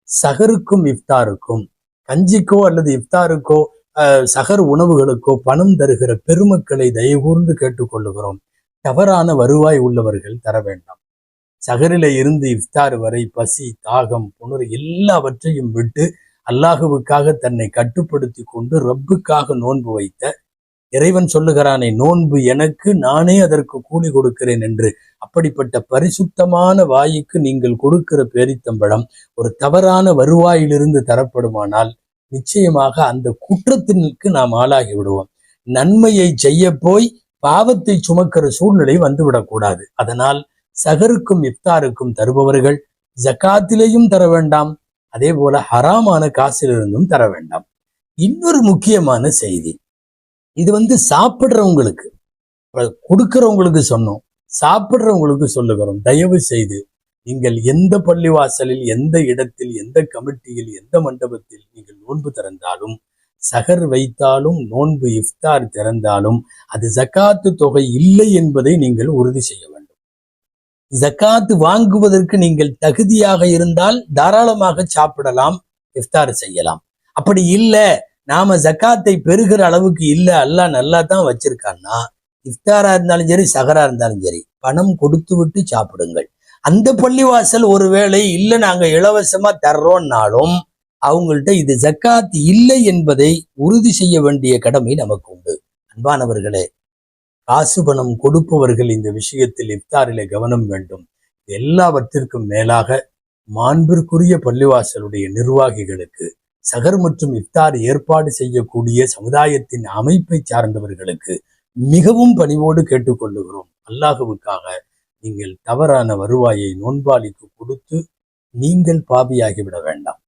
சகருக்கும் இஃப்தாருக்கும், கஞ்சிக்கோ அல்லது இஃப்தாருக்கோ சகர் உணவுகளுக்கோ பணம் தருகிற பெருமக்களை தயவுகூர்ந்து கேட்டுக்கொள்ளுகிறோம், தவறான வருவாய் உள்ளவர்கள் தர வேண்டாம். சகரில இருந்து இஃப்தார் வரை பசி, தாகம், புணர் எல்லாவற்றையும் விட்டு அல்லாஹுவுக்காக தன்னை கட்டுப்படுத்தி கொண்டு ரப்புக்காக நோன்பு வைத்த இறைவன் சொல்லுகிறானே, நோன்பு எனக்கு, நானே அதற்கு கூலி கொடுக்கிறேன் என்று. அப்படிப்பட்ட பரிசுத்தமான வாய்க்கு நீங்கள் கொடுக்கிற பேரித்தம்பழம் ஒரு தவறான வருவாயிலிருந்து தரப்படுமானால் நிச்சயமாக அந்த குற்றத்திற்கு நாம் ஆளாகி விடுவோம். நன்மையை செய்ய போய் பாவத்தை சுமக்கிற சூழ்நிலை வந்துவிடக்கூடாது. அதனால் சகருக்கும் இஃப்தாருக்கும் தருபவர்கள் ஜக்காத்திலேயும் தர வேண்டாம், அதே போல ஹராமான காசிலிருந்தும் தர வேண்டாம். இன்னொரு முக்கியமான செய்தி, இது சாப்பிட்றவங்களுக்கு கொடுக்கிறவங்களுக்கு சொன்னோம், சாப்பிட்றவங்களுக்கு சொல்லுகிறோம். தயவு செய்து நீங்கள் எந்த பள்ளிவாசலில், எந்த இடத்தில், எந்த கமிட்டியில், எந்த மண்டபத்தில் நீங்கள் நோன்பு திறந்தாலும், சகர் வைத்தாலும், நோன்பு இஃப்தார் திறந்தாலும் அது ஜக்காத்து தொகை இல்லை என்பதை நீங்கள் உறுதி செய்ய வேண்டும். ஜக்காத்து வாங்குவதற்கு நீங்கள் தகுதியாக இருந்தால் தாராளமாக சாப்பிடலாம், இஃப்தார் செய்யலாம். அப்படி இல்லை, நாம ஜக்காத்தை பெறுகிற அளவுக்கு இல்லை, அல்லாஹ் நல்லா தான் வச்சிருக்கான்னா, இஃப்தாரா இருந்தாலும் சரி, சகரா இருந்தாலும் சரி, பணம் கொடுத்து விட்டு சாப்பிடுங்கள். அந்த பள்ளிவாசல் ஒருவேளை இல்லை நாங்க இலவசமா தர்றோம்னாலும் அவங்கள்ட்ட இது ஜக்காத் இல்லை என்பதை உறுதி செய்ய வேண்டிய கடமை நமக்கு உண்டு. அன்பானவர்களே, காசு பணம் கொடுப்பவர்கள் இந்த விஷயத்தில் இஃப்தாரிலே கவனம் வேண்டும். எல்லாவற்றிற்கும் மேலாக மாண்பிற்குரிய பள்ளிவாசலுடைய நிர்வாகிகளுக்கு, சகர் மற்றும் இஃப்தார் ஏற்பாடு செய்யக்கூடிய சமுதாயத்தின் அமைப்பை சார்ந்தவர்களுக்கு மிகவும் பணிவோடு கேட்டுக்கொள்ளுகிறோம். அல்லாஹுவுக்காக நீங்கள் தவறான வருவாயை நோன்பாளிக்கு கொடுத்து நீங்கள் பாவியாகிவிட வேண்டாம்.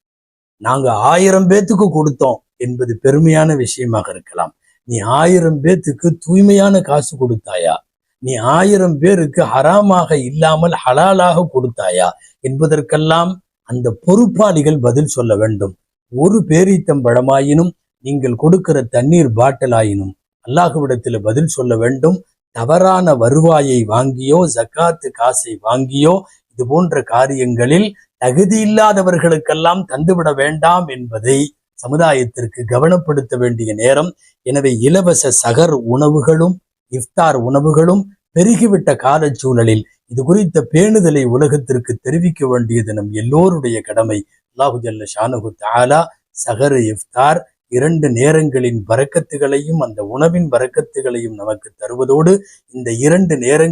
நாங்க 1000 பேத்துக்கு கொடுத்தோம் என்பது பெருமையான விஷயமாக இருக்கலாம். நீ 1000 பேத்துக்கு தூய்மையான காசு கொடுத்தாயா, நீ 1000 பேருக்கு ஹராமாக இல்லாமல் ஹலாலாக கொடுத்தாயா என்பதற்கெல்லாம் அந்த பொறுப்பாளிகள் பதில் சொல்ல வேண்டும். ஒரு பேரீத்தம்பழமாயினும் நீங்கள் கொடுக்கிற தண்ணீர் பாட்டிலாயினும் அல்லாஹுவிடத்தில் பதில் சொல்ல வேண்டும். தவறான வருவாயை வாங்கியோ, ஜக்காத்து காசை வாங்கியோ, இது போன்ற காரியங்களில் தகுதி இல்லாதவர்களுக்கெல்லாம் தந்துவிட வேண்டாம் என்பதை சமுதாயத்திற்கு கவனப்படுத்த வேண்டிய நேரம். எனவே இலவச சகர் உணவுகளும் இஃப்தார் உணவுகளும் பெருகிவிட்ட காலச்சூழலில் இது குறித்த பேணுதலை உலகத்திற்கு தெரிவிக்க வேண்டியது நம் எல்லோருடைய கடமை. அல்லாஹு ஜல்ல ஷானஹு தஆலா சகர் இஃப்தார் 2 நேரங்களின் பரக்கத்துகளையும் அந்த உணவின் பரக்கத்துகளையும் நமக்கு தருவதோடு, இந்த 2 நேரங்கள்